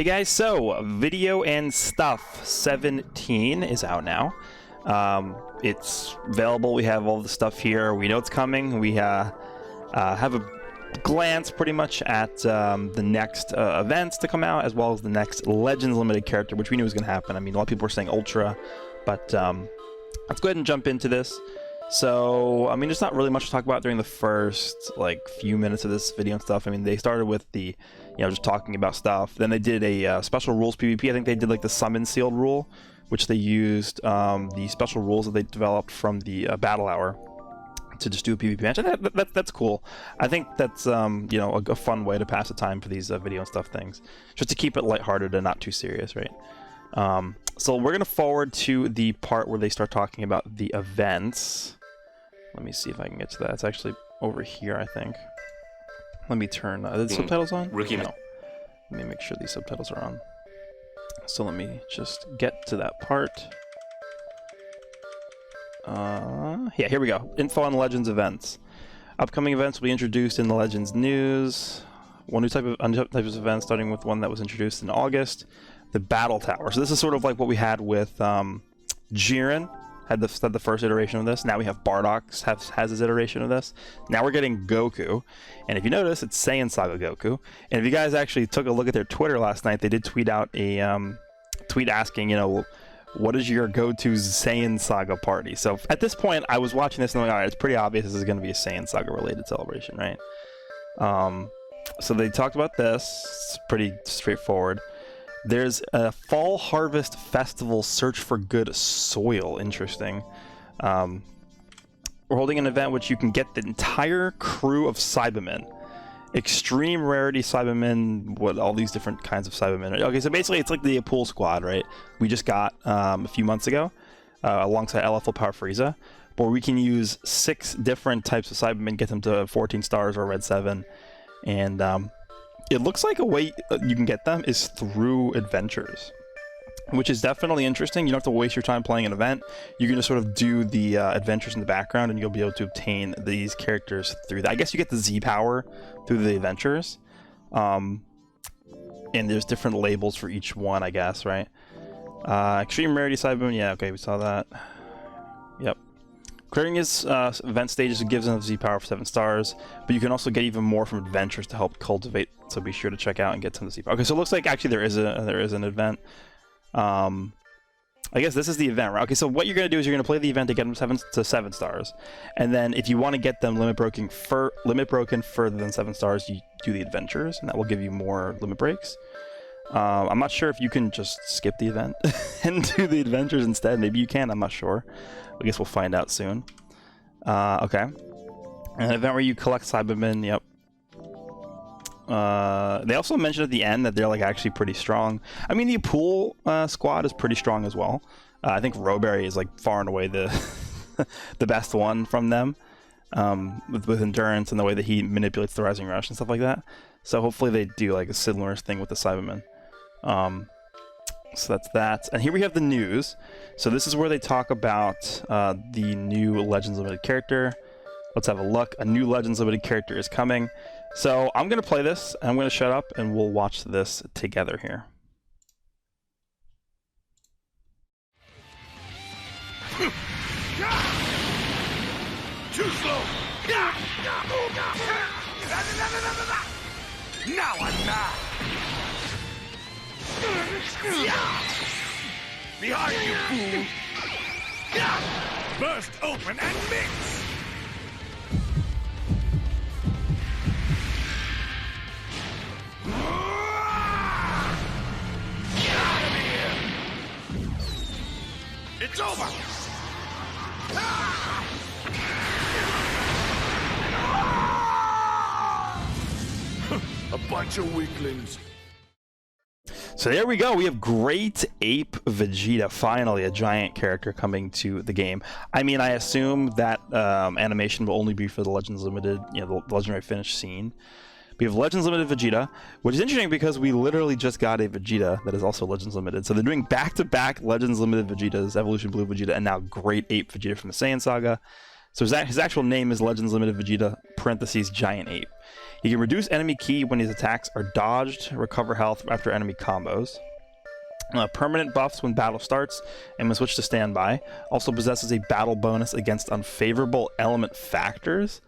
Hey guys, so Video and Stuff 17 is out now. It's available. We have all the stuff here. We know it's coming. We have a glance pretty much at the next events to come out, as well as the next Legends Limited character, which we knew was going to happen. I mean, a lot of people were saying Ultra, but let's go ahead and jump into this. So, I mean, there's not really much to talk about during the first, few minutes of this video and stuff. I mean, they started with the, just talking about stuff. Then they did a special rules PvP. I think they did, the summon sealed rule, which they used the special rules that they developed from the Battle Hour to just do a PvP match. And that's cool. I think that's, a fun way to pass the time for these video and stuff things. Just to keep it lighthearted and not too serious, right? So we're going to forward to the part where they start talking about the events. Let me see if I can get to that. It's actually over here, I think. Let me turn... are the subtitles on? Rookie. No. Let me make sure these subtitles are on. So let me just get to that part. Yeah, here we go. Info on Legends events. Upcoming events will be introduced in the Legends news. One new type of event, starting with one that was introduced in August. The Battle Tower. So this is sort of like what we had with Jiren. Had the first iteration of this. Now we have Bardock has his iteration of this. Now we're getting Goku, and if you notice, it's Saiyan Saga Goku. And if you guys actually took a look at their Twitter last night, they did tweet out a tweet asking, what is your go-to Saiyan Saga party? So at this point, I was watching this and I'm like, all right, it's pretty obvious this is going to be a Saiyan Saga related celebration, right? So they talked about this. It's pretty straightforward. There's a Fall Harvest Festival Search for Good Soil. Interesting. We're holding an event which you can get the entire crew of Cybermen. Extreme rarity Cybermen, all these different kinds of Cybermen. Okay, so basically it's like the APE squad, right? We just got a few months ago, alongside LFL Power Frieza, where we can use 6 different types of Cybermen, get them to 14 stars or Red 7, and it looks like a way you can get them is through adventures, which is definitely interesting. You don't have to waste your time playing an event. You can just sort of do the adventures in the background, and you'll be able to obtain these characters through that. I guess you get the Z power through the adventures, and there's different labels for each one, I guess, right? Extreme rarity Cybermen, yeah, okay, we saw that. Yep. Clearing his event stages gives him Z power for 7 stars, but you can also get even more from adventures to help cultivate. So be sure to check out and get some of the Z power. Okay, so it looks like actually there is an event. I guess this is the event, right? Okay, so what you're gonna do is you're gonna play the event to get them 7 stars, and then if you want to get them limit broken further than 7 stars, you do the adventures, and that will give you more limit breaks. I'm not sure if you can just skip the event and do the adventures instead. Maybe you can. I'm not sure. I guess we'll find out soon. Okay. An event where you collect Cybermen. Yep. They also mentioned at the end that they're actually pretty strong. I mean, the pool squad is pretty strong as well. I think Rowberry is far and away the the best one from them, with endurance and the way that he manipulates the Rising Rush and stuff like that. So hopefully they do a similar thing with the Cybermen. So that's that. And here we have the news. So this is where they talk about the new Legends Limited character. Let's have a look. A new Legends Limited character is coming. So I'm going to play this, and I'm going to shut up, and we'll watch this together here. Too slow! Now I'm mad! Behind you, fool! Burst open and mix! Get out of here! It's over! A bunch of weaklings. So there we go. We have Great Ape Vegeta, finally a giant character coming to the game. I mean, I assume that animation will only be for the Legends Limited, the Legendary Finish scene. We have Legends Limited Vegeta, which is interesting because we literally just got a Vegeta that is also Legends Limited. So they're doing back-to-back Legends Limited Vegetas, Evolution Blue Vegeta, and now Great Ape Vegeta from the Saiyan Saga. So his actual name is Legends Limited Vegeta, parentheses, Giant Ape. He can reduce enemy ki when his attacks are dodged, recover health after enemy combos. Permanent buffs when battle starts and when switch to standby. Also possesses a battle bonus against unfavorable element factors.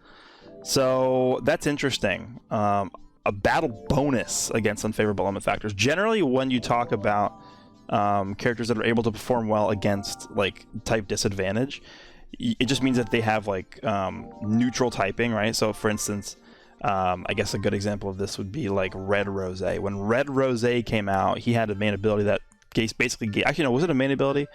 So that's interesting. A battle bonus against unfavorable element factors. Generally, when you talk about characters that are able to perform well against like type disadvantage, it just means that they have like neutral typing, right? So for instance, I guess a good example of this would be like Red Rose. When Red Rose came out, he had a main ability that basically gave, actually no, was it a main ability?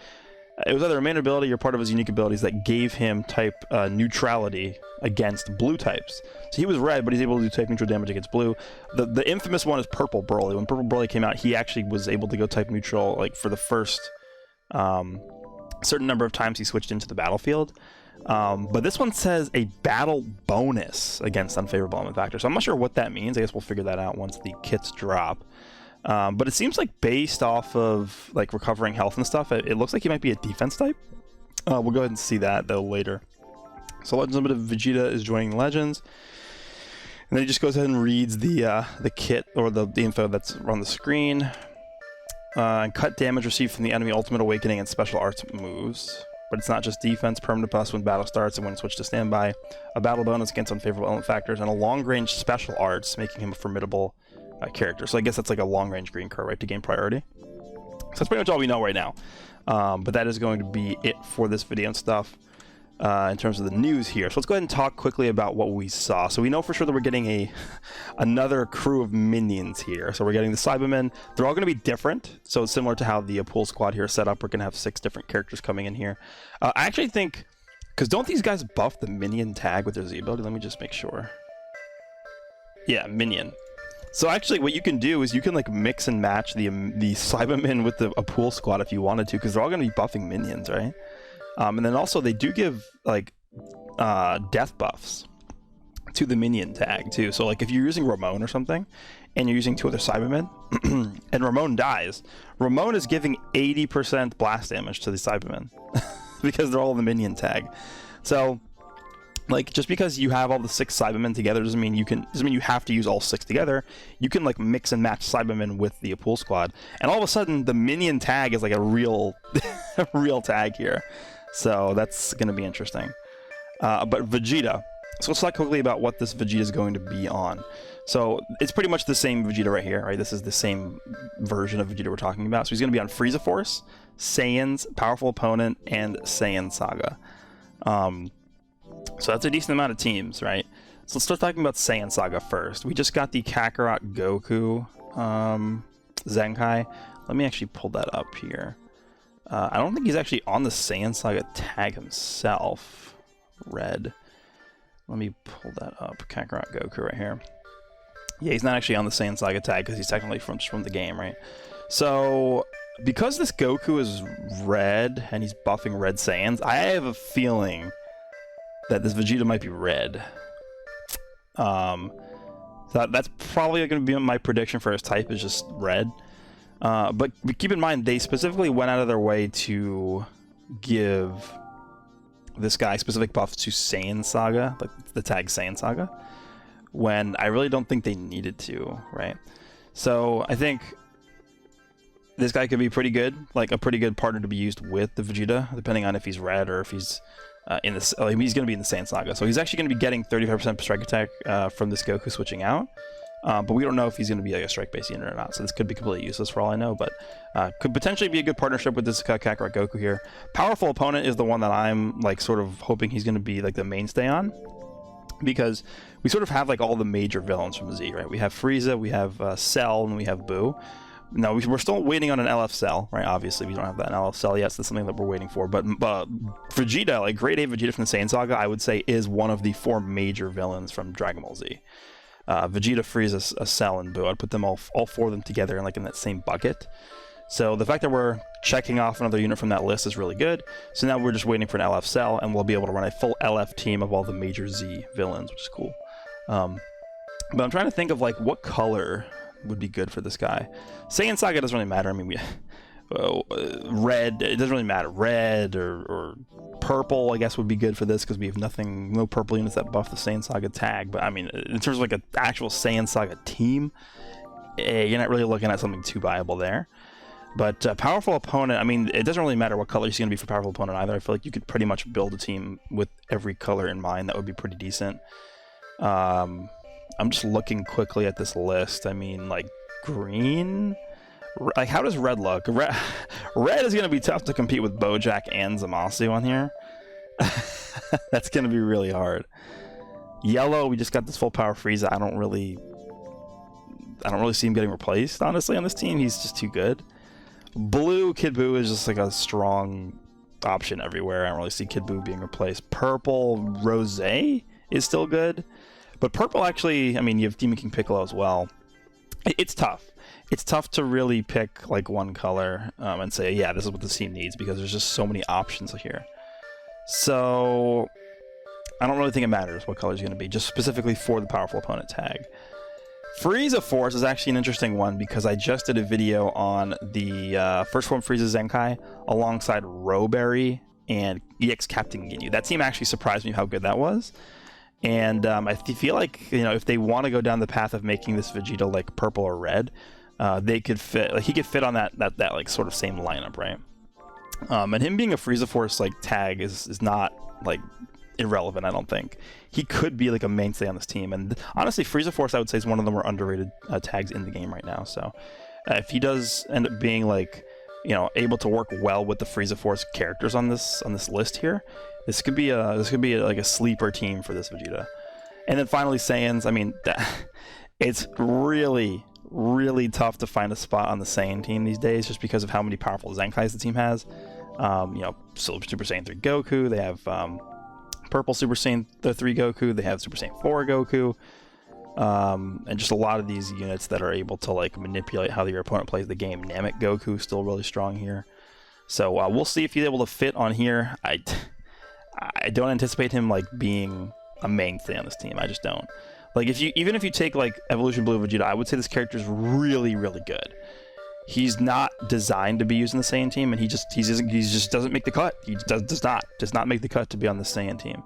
It was either a main ability or part of his unique abilities that gave him type neutrality against blue types. So he was red, but he's able to do type neutral damage against blue. The infamous one is Purple Broly. When Purple Broly came out, he actually was able to go type neutral like for the first certain number of times he switched into the battlefield. But this one says a battle bonus against unfavorable element factors. So I'm not sure what that means. I guess we'll figure that out once the kits drop. But it seems like based off of like recovering health and stuff, it looks like he might be a defense type. We'll go ahead and see that though later. So Legends Limited Vegeta is joining Legends, and then he just goes ahead and reads the kit or the info that's on the screen. And cut damage received from the enemy Ultimate Awakening and special arts moves. But it's not just defense, permanent buffs when battle starts and when switched to standby, a battle bonus against unfavorable element factors, and a long-range special arts, making him a formidable character. So I guess that's like a long-range green card, right, to gain priority. So that's pretty much all we know right now. But that is going to be it for this video and stuff in terms of the news here. So let's go ahead and talk quickly about what we saw. So we know for sure that we're getting another crew of minions here. So we're getting the Cybermen. They're all going to be different. So it's similar to how the pool squad here is set up. We're going to have 6 different characters coming in here. I actually think, because don't these guys buff the minion tag with their Z ability? Let me just make sure. Yeah, minion. So actually what you can do is you can like mix and match the Cybermen with a pool squad if you wanted to, because they're all going to be buffing minions, right? And then also they do give like death buffs to the minion tag too. So like if you're using Ramon or something and you're using 2 other Cybermen and Ramon dies, Ramon is giving 80% blast damage to the Cybermen because they're all in the minion tag. So like just because you have all the 6 Cybermen together doesn't mean you have to use all 6 together. You can like mix and match Cybermen with the pool squad, and all of a sudden the minion tag is like a real real tag here. So that's going to be interesting. But Vegeta. So let's talk quickly about what this Vegeta is going to be on. So it's pretty much the same Vegeta right here, right? This is the same version of Vegeta we're talking about. So he's going to be on Freeza Force, Saiyan's Powerful Opponent, and Saiyan Saga. So that's a decent amount of teams, right? So let's start talking about Saiyan Saga first. We just got the Kakarot Goku Zenkai. Let me actually pull that up here. I don't think he's actually on the Saiyan Saga tag himself. Red. Let me pull that up. Kakarot Goku right here. Yeah, he's not actually on the Saiyan Saga tag because he's technically from the game, right? So because this Goku is red and he's buffing red Saiyans, I have a feeling that this Vegeta might be red. So that's probably going to be my prediction for his type, is just red. But keep in mind, they specifically went out of their way to give this guy specific buffs to Saiyan Saga, like the tag Saiyan Saga, when I really don't think they needed to, right? So I think this guy could be pretty good, like a pretty good partner to be used with the Vegeta, depending on if he's red or if he's in this. He's going to be in the Saiyan Saga, so he's actually going to be getting 35% strike attack from this Goku switching out. But we don't know if he's going to be like a strike-based unit or not, so this could be completely useless for all I know, but could potentially be a good partnership with this Kakarot Goku here. Powerful Opponent is the one that I'm like sort of hoping he's going to be like the mainstay on, because we sort of have like all the major villains from Z, right? We have Frieza, we have Cell, and we have Boo. Now, we're still waiting on an LF Cell, right? Obviously, we don't have that LF Cell yet, so that's something that we're waiting for. But Vegeta, like Grade A Vegeta from the Saiyan Saga, I would say is one of the 4 major villains from Dragon Ball Z. Vegeta, Frieza, Cell, and Boo. I'd put them all 4 of them together in like in that same bucket. So the fact that we're checking off another unit from that list is really good. So now we're just waiting for an LF Cell, and we'll be able to run a full LF team of all the major Z villains, which is cool. But I'm trying to think of like what color would be good for this guy. Saiyan Saga doesn't really matter. I mean, red, it doesn't really matter. Red or purple, I guess, would be good for this because we have no purple units that buff the Saiyan Saga tag. But I mean, in terms of like an actual Saiyan Saga team, you're not really looking at something too viable there. But powerful opponent, I mean, it doesn't really matter what color he's going to be for powerful opponent either. I feel like you could pretty much build a team with every color in mind. That would be pretty decent. I'm just looking quickly at this list. I mean, like green. Like, how does red look? Red is going to be tough to compete with Bojack and Zamasu on here. That's going to be really hard. Yellow, we just got this full power Frieza. I don't really see him getting replaced, honestly, on this team. He's just too good. Blue, Kid Buu is just like a strong option everywhere. I don't really see Kid Buu being replaced. Purple, Rose is still good. But purple, actually, I mean, you have Demon King Piccolo as well. It's tough. It's tough to really pick like one color and say, yeah, this is what the team needs, because there's just so many options here. So I don't really think it matters what color is going to be, just specifically for the powerful opponent tag. Freeza Force is actually an interesting one because I just did a video on the first form Frieza Zenkai alongside Rowberry and EX Captain Ginyu. That team actually surprised me how good that was. And I feel like, you know, if they want to go down the path of making this Vegeta like purple or red, they could fit, like he could fit on that like sort of same lineup, right? And him being a Frieza Force like tag is not like irrelevant, I don't think. He could be like a mainstay on this team, and honestly, Freeza Force I would say is one of the more underrated tags in the game right now. So if he does end up being like, you know, able to work well with the Freeza Force characters on this list here, this could be like a sleeper team for this Vegeta. And then finally Saiyans, I mean, it's really tough to find a spot on the Saiyan team these days just because of how many powerful Zenkais the team has. You know, Super Saiyan 3 Goku, they have Purple Super Saiyan 3 Goku, they have Super Saiyan 4 Goku, and just a lot of these units that are able to like manipulate how your opponent plays the game. Namek Goku is still really strong here. So we'll see if he's able to fit on here. I don't anticipate him like being a mainstay on this team. I just don't. Like even if you take like Evolution Blue Vegeta, I would say this character is really good. He's not designed to be used in the Saiyan team, and he just doesn't make the cut. He does not make the cut to be on the Saiyan team.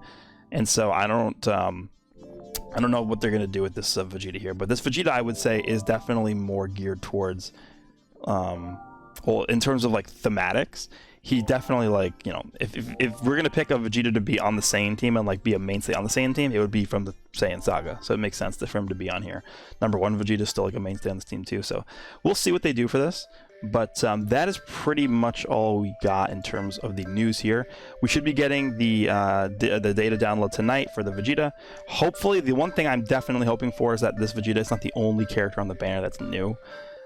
And so I don't know what they're gonna do with this Vegeta here. But this Vegeta, I would say, is definitely more geared towards, well, in terms of like thematics. He definitely, like, you know, if we're gonna pick a Vegeta to be on the Saiyan team and like be a mainstay on the Saiyan team, it would be from the Saiyan Saga. So it makes sense for him to be on here. Number 1 Vegeta is still like a mainstay on this team too. So we'll see what they do for this. But that is pretty much all we got in terms of the news here. We should be getting the data download tonight for the Vegeta. Hopefully, the one thing I'm definitely hoping for is that this Vegeta is not the only character on the banner that's new.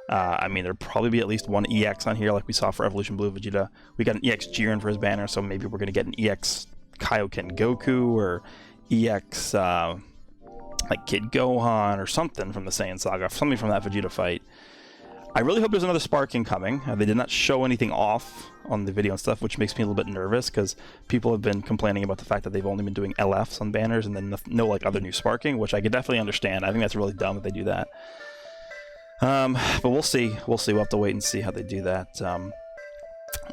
I mean, there'll probably be at least one EX on here like we saw for Evolution Blue Vegeta. We got an EX Jiren for his banner, so maybe we're going to get an EX Kaioken Goku or EX like Kid Gohan or something from the Saiyan Saga, something from that Vegeta fight. I really hope there's another Sparking coming. They did not show anything off on the video and stuff, which makes me a little bit nervous because people have been complaining about the fact that they've only been doing LFs on banners and then no like other new Sparking, which I could definitely understand. I think that's really dumb that they do that. But we'll see. We'll have to wait and see how they do that.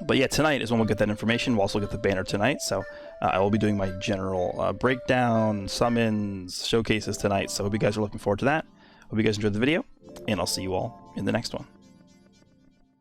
But yeah, tonight is when we'll get that information. We'll also get the banner tonight, so I will be doing my general breakdown, summons, showcases tonight. So I hope you guys are looking forward to that. Hope you guys enjoyed the video, and I'll see you all in the next one.